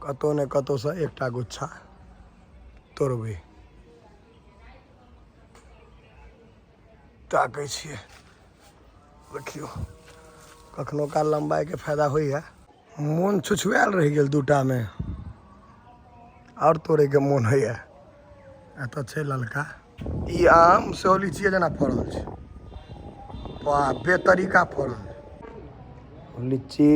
कतौ ने कतौ से एकटा गुच्छा तोड़बै। ताकै छियै, देखियो कखनो काल लंबाई के फायदा होइए। मोन छुछुआल रहि गेल दूटा में, और तोड़े के मोन होइए। एतऽ छै ललका। ई आम सेहो लीचिए जेना फड़ल छै, वाह बेतरीका फड़ल लीची।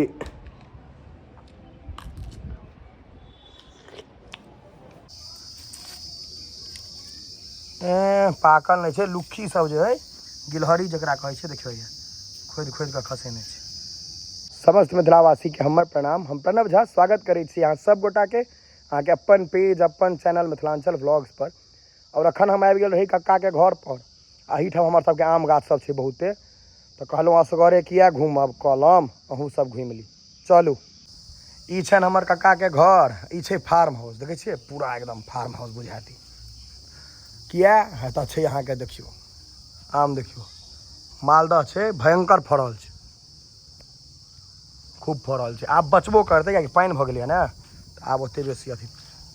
पाकल नहीं छै, लुक्खी सब जे है गिलहरी जकरा कहै छै, देखियो ये खोद खोद के खसेने छै। समस्त मिथिलावासी के हमर प्रणाम। हम प्रणव झा स्वागत करै छी अहाँ सब गोटा के अहाँ के अपन पेज अपन चैनल मिथिलांचल व्लॉग्स पर। और अखन हम आबि गेल रही कक्का के घर पर। एहिठाम हमर सबके आम गाछ सब छै बहुते, तो कहलहुँ असगरे किया घूमब, कहलम अहूँ सब घूमि ली, चलू। ई छनि हमर कक्का के घर, ई छै फार्म हाउस, देखै छियै पूरा एकदम फार्म हाउस बुझायत। किया हेतऽ छै अहाँके देखियो आम, देखियो मालदह छै, भयंकर फड़ल छै, खूब फड़ल छै। आब बचबो करतै कियाकि पानि भऽ गेलै ने, तऽ आब ओतेक बेसी अथी।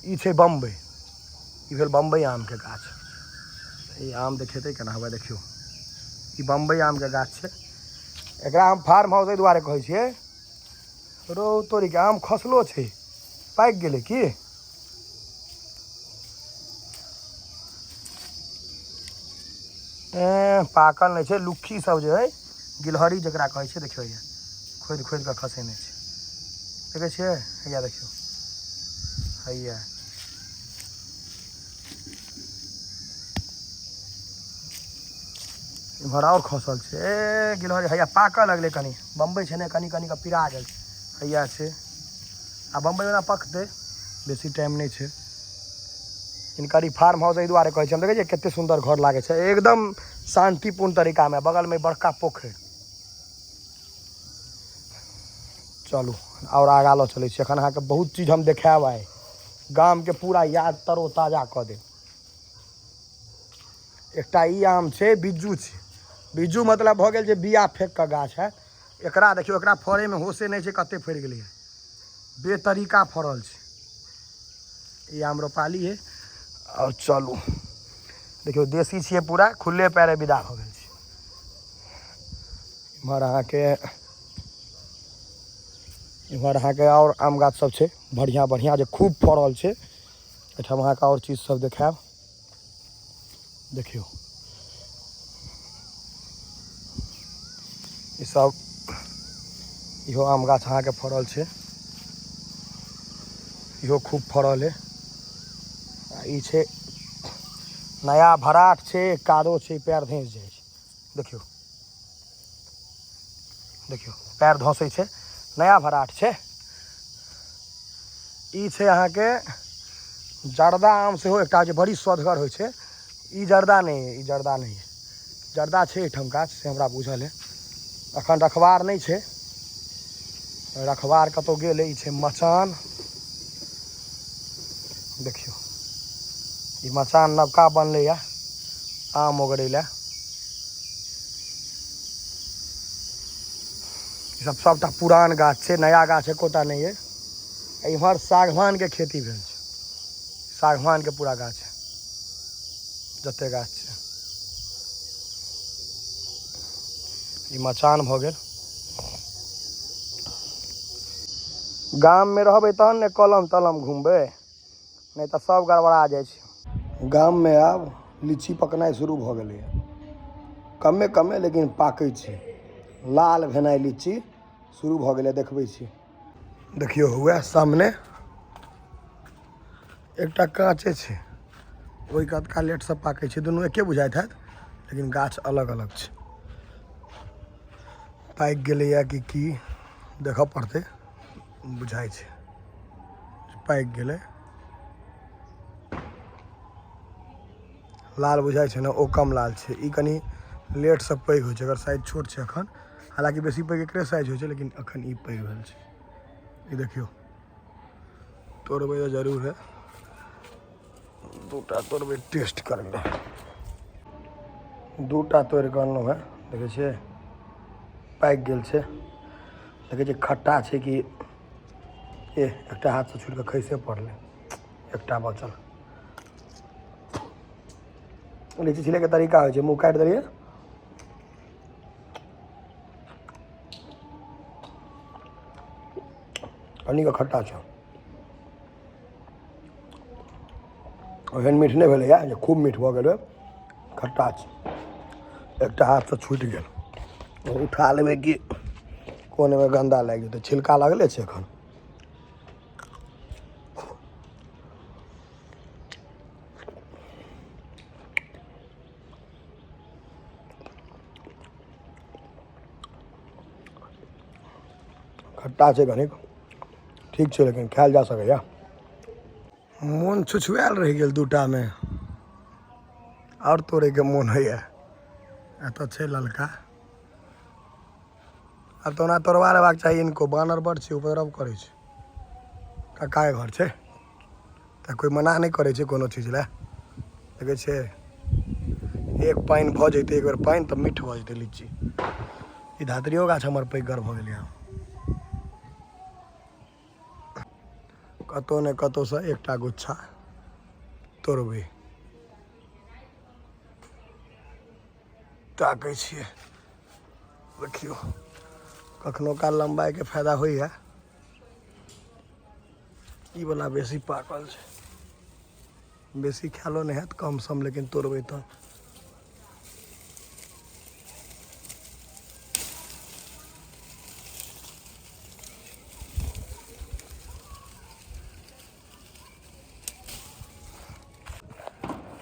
ई छै बम्बइ, ई भेल बम्बइ आमके गाछ। ई आम देखेतै केना हवा, देखियो ई बम्बइ आमके गाछ छै। एकरा हम फार्म हाउस एहि दुआरे कहै छियै, रौ तोरीके आम खसलो छै, पाकि गेलै की। पाकल नहीं छै, लुक्खी सब जे है गिलहरी जकरा कहै छै, देखियो ये खोद खोद के खसेने छै, देखै छियै हैया देखियो हैया। इम्हर और खसल छै, गिलहरी हैया पाकऽ लगलै कनि। बम्बई छै ने कनि कनि के पिरा गेल छै, हैया छै। आ बम्बई में पकतै, बेसी टाइम नहीं छै। इनकर ई फार्म हाउस एहि दुआरे कहै छै, हम देखै छियै कतेक सुन्दर घर लागै छै, एकदम शांतिपूर्ण तरीका में, बगल में बड़का पोखरि। चलू और आगाँ लऽ चलै छी। एखन अहाँके बहुत चीज हम देखायब, आइ गाम के पूरा याद तरोताजा कऽ देब। एकटा ई आम छै, बिज्जू छै। बिज्जू मतलब भऽ गेल जे बिया फेंक कऽ गाछ है। एकरा देखियो, एकरा फड़े में होशे नहीं छै, कते फड़ि गेलै है, बेतरीका फड़ल छै। ई आम रोपाली है। और चलू देखियो देसी छियै पूरा, खुले पैरे विदा भऽ गेल छै। इम्हर अहाँके और आम गाछ सब छै बढ़िया बढ़िया, जे खूब फड़ल छै। एहिठाम अहाँके और चीज सब देखायब, देखियो ई सब। इहो आम गाछ अहाँके फड़ल छै, इहो खूब फड़ल है। ई छै नया भराठ छै, कादो छै, पैर धैस जाइ छै, देखियो देखियो पैर धसै छै, नया भराठ छै। ई छै अहाँके जर्दा आम सेहो एकटा जे बड़ी स्वदगर होइ छै। ई जर्दा नहीं है, ई जर्दा नहीं है, जर्दा छै एहिठाम गाछ से हमरा बुझल है। अखन रखवार नहीं छै, रखवार कतौ गेल है। ई छै मचान, देखियो ई मचान नवका बनलै है आम ओगरै लए। ई सब सबटा पुरान गाछ छै, नया गाछ एकोटा नहीं है। इम्हर सागवान के खेती भेल छै, सागवान के पूरा गाछ है, जते गाछ छै। ई मचान भऽ गेल। गाम में रहबै तहन ने कलम तलम घूमबै, नहीं तऽ सब गड़बड़ा जाइ छै। गाम में आब लीची पकनाइ शुरू भऽ गेलै है, कमे कमे लेकिन पाकै छै। लाल भेनाइ लीची शुरू भऽ गेलै, देखबै छी। देखियो हुए सामने एकटा काँचे छै, ओहि कतका लेट से पाकै छै। दुनू एके बुझाइत हैत, लेकिन गाछ अलग अलग छै। पाकि गेलैया कि की देखऽ पड़तै, बुझाइ छै पाकि गेलै। लाल बुझाइ छै ने, ओ कम लाल छै, ई कनि लेट से पैघ होइ छै। एकर साइज छोट छै एखन, हालांकि बेसी पैघ एकरे साइज होइ छै, लेकिन एखन ई पैघ भेल छै। ई देखियो तोड़बै तऽ जरूर है, दूटा तोड़बै टेस्ट करबै। दूटा तोड़ि कऽ अनलहुँ है, देखै छियै पाकि गेल छै। देखै छियै खट्टा छै कि ये एक हाथ से छूट के कैसे पड़ले एक बचल लीची छिले के तरीका हो मुँह काट दिए कनी का खट्टा छ ओहन मीठ नहीं भेल जे खूब मीठ भ गए खट्टा एक हाथ से छूट गया उठा लेबे कि कोने में गंदा लग जेतै छिलका लगले छै एखन खट्टा छै कनिक ठीक छै लेकिन खायल जा सकैया मोन छुछुआल रहि गेल दूटा में और तोड़े के मोन होइया एतऽ छै ललका अब तो ना तोड़वा लेबाक चाहिए इनको बानर बड़ छै उपद्रव करै छै कक्का के घर छै तऽ कोई मना नहीं करे छै कोनो चीज लए देखै छै एक पानि भऽ जैतै एक बेर पानि तऽ मीठ भऽ जैतै लीची ई धात्रियो गाछ हमर पैघगर भऽ गेलै हँ कतौ ने कतौ से एकटा गुच्छा तोड़बै ताकै छियै देखियो कखनो काल लंबाई के फायदा होइया ई वाला बेसी पाकल छै बेसी खायलो नहीं हैत कम सम लेकिन तोड़बै तऽ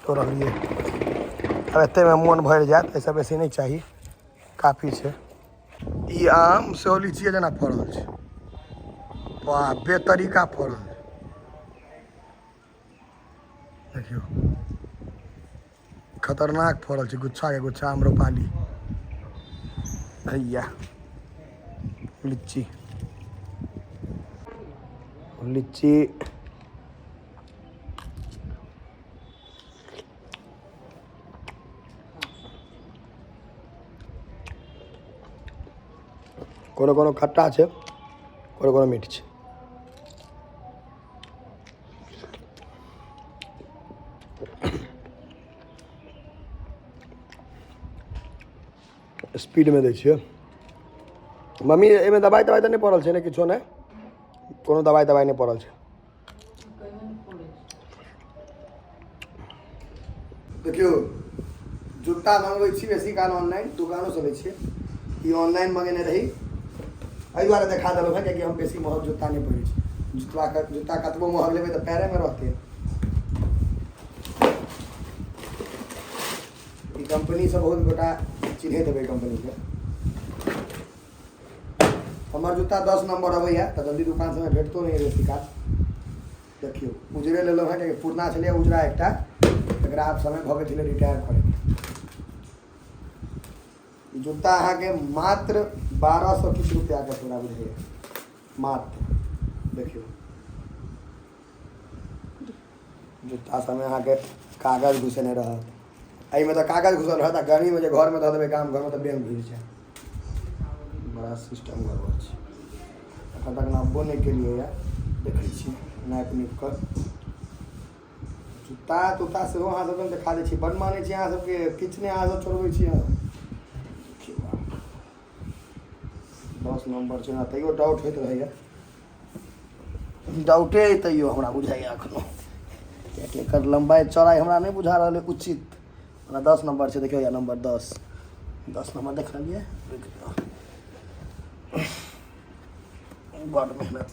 तोड़लिए अब एते में मोन भर जात ऐसा बेसी नहीं चाहिए काफ़ी है ई आम से लीची जना फड़ल छै वाह बेतरीका फड़ल देखियो खतरनाक फड़ल छै गुच्छा के गुच्छा आम्रपाली भैया लीची लीची कोनो कोनो खट्टा छै कोनो कोनो मीठ छै स्पीड में दै छियै मम्मी एहिमे दवाई तवाई तऽ नहीं पड़ल छै ने किछो नहीं कोनो दवाई तवाई नहीं पड़ल छै देखियो जूता मंगबै छी बेसी काल ऑनलाइन दुकानों से लै छियै ई ऑनलाइन मंगेने रही एहि दुआरे देखा देलहुँ है कि हम बेसी महग जूता नहीं पहिरै छी जूता कतबो महग लेबै तऽ पैरे में रहतै ई कंपनी से बहुत गोटा चिन्हे देबै कंपनी के हमार जूता 10 नंबर अबैया तऽ जल्दी दुकान से भेटतो नहीं बेसी काल देखियो उजरे लेलहुँ है कि पुरना छलै उजरा एकटा तकरा आब समय भऽ गेल छलै रिटायर करे जूता अहाँ के मात्र 1200 किछ रुपया के पूरा बुझे मात्र देखियो जूता सब में अहाँ के कागज घुसेने रहत एहि में तो कागज घुसल रहत आ गर्मी में घर में धऽ देबै गाम घर में तो बैंक घुस जाए बड़ा सिस्टम गड़बड़ छै एखन तक नापबो नहीं केलिए या देखै छी नाप नीप कर जूता तूता सेहो अहाँ सबके देखा दै छी बड़ मानै छी अहाँ सबके किछु नहि अहाँ सब छोड़बै छी अहाँ 10 नंबर छै ना तैयो डाउट होइत रहैया डाउटे तैयो हमरा बुझाइया एखनो कियाकि एकर लंबाई चौड़ाई हमरा नहीं बुझा रहल है उचित हमरा 10 नंबर छै देखियो या नंबर 10 नंबर देख लियै बड़ मेहनत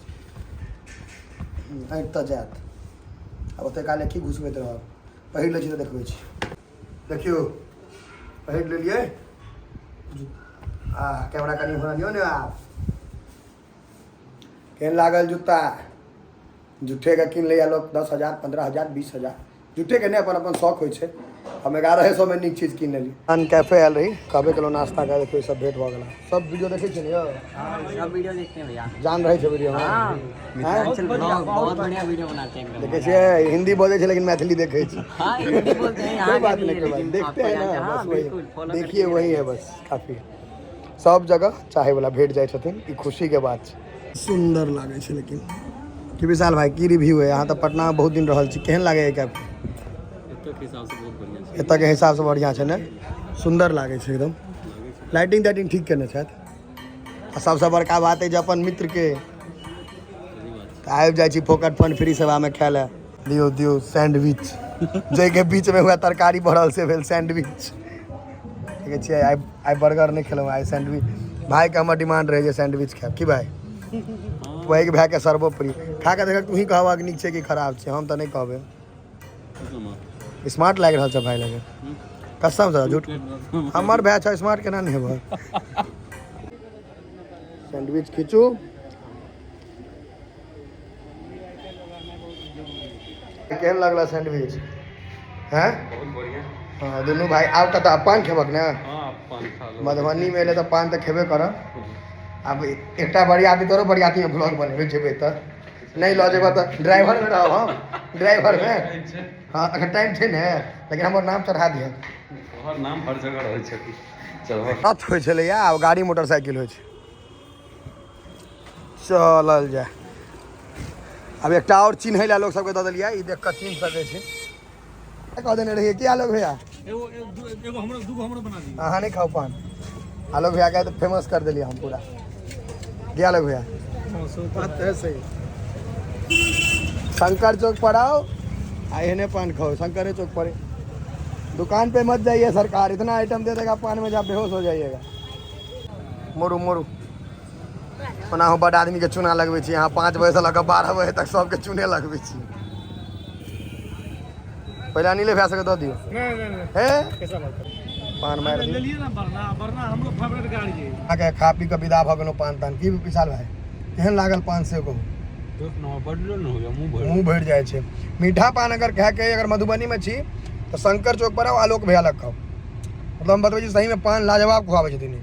आँखि तऽ जायत अब ओते काले की घुसबैत रहब पहिर लै छी तऽ देखबै छी देखियो पहिर लेलियै कैमरा कनी होना दियो ने आप केहन लागल जूता जूठे के किन लिया लोग 10,000 15,000 20,000 जूठे के नहीं अपन अपन शौक होइ छै हम 1100 में नीक चीज किन लेली अन कैफे आयल रही कहबे केलो नाश्ता करे देखियो सब भेट भ गेला सब वीडियो देखै छी ने हां सब वीडियो देखते हैं भैया जान रहे छै वीडियो हां मिथिलांचल ब्लॉग बहुत बढ़िया वीडियो बनाते हैं एकदम देखै छियै हिंदी बोले छै लेकिन मैथिली देखै छी हां हिंदी बोलते हैं यहां बात नहीं लेकिन देखते हैं ना बस वही देखिए वही है बस काफी सब जगह चाहे वाला भेट जाए छथिन ई खुशी के बात छै सुंदर लागे छै लेकिन कि विशाल भाई की रिव्यू है यहाँ तो पटना में बहुत दिन रहल छी केहन लागे है क्या एतऽ के हिसाब से बहुत बढ़िया छै एतऽ के हिसाब से बढ़िया छै ने सुंदर लागे छै एकदम लाइटिंग ताइटिंग ठीक केने छथि आ सबसे बड़का बात है जे अपन मित्र के आबि जाइ छी फोकट फन फ्री सेवा में खाय ले दियो दियो सैंडविच जै के बीच में हुआ तरकारी भरल से भेल सैंडविच ठीक छै आई बर्गर नहीं खेलौं आई सैंडविच भाई के हमर डिमांड रहे जे सैंडविच खाएब की भाई वही भाई के सर्वोपरि खा के देख तू ही कहबा कि नीक छै कि खराब छै हम तो नहीं कहबे स्मार्ट लाग रहल छै भाई लगे कसम से झूठ हमर भाई छै स्मार्ट केना नहीं हेबो सैंडविच खींचू केहन लगला सैंडविच हैं बहुत बढ़िया हाँ दुनू भाई आब कतऽ पान खेबक ने हां पान खा लो मधुबनी में एले तो पान तो खेबे करब अब एकटा बरियाती तोरो बरियाती में ब्लॉग बनबे जेबे तऽ नहीं लऽ जेबऽ तऽ ड्राइवर में रहब हम ड्राइवर में हाँ अखन टाइम छै ने लेकिन हमर नाम चढ़ा दिअ तोहर नाम हर जगह रहै छै चल रथ होइ छलैया आब गाड़ी मोटरसाइकिल होइ छै चलल जाए अब एकटा और चिन्है ला लोग सबके दऽ देलियै ई देख कऽ चिन्ह सकै छै कह देने रहिए क्या लोग भैया एगो हमरो दूगो हमरो बना दी अहाँ नहीं खाओ पान आलोक भैया का तो फेमस कर दिलिए हम पूरा क्या लोग भैया बात है सही शंकर चौक पर आओ आइए पान खाओ शंकर चौक पर दुकान पे मत जाइए सरकार इतना आइटम दे देगा पान में जब बेहोश हो जाइएगा मोरू मोरू ओना हो बड़ आदमी के चूना लगबे छी यहाँ 5 बजे से लगा 12 बजे तक सबके चूने लगबे छी पहले अनिले भैया सके दो दियो हे कैसा बात पान मार ले लिए ना वरना हमरो फेवरेट गाड़ी है आके खा पी के विदा भ गेलो पान तान की विशाल भाई केहन लागल पान से को दोस्त न बडलो न हो गया मुंह भर जाए छे मीठा पान अगर खा के अगर मधुबनी में छी तो शंकर चौक पर आओ आलोक भैया लग खाओ मतलब हम बतबै छी सही में पान लाजवाब खुआबै छथिन।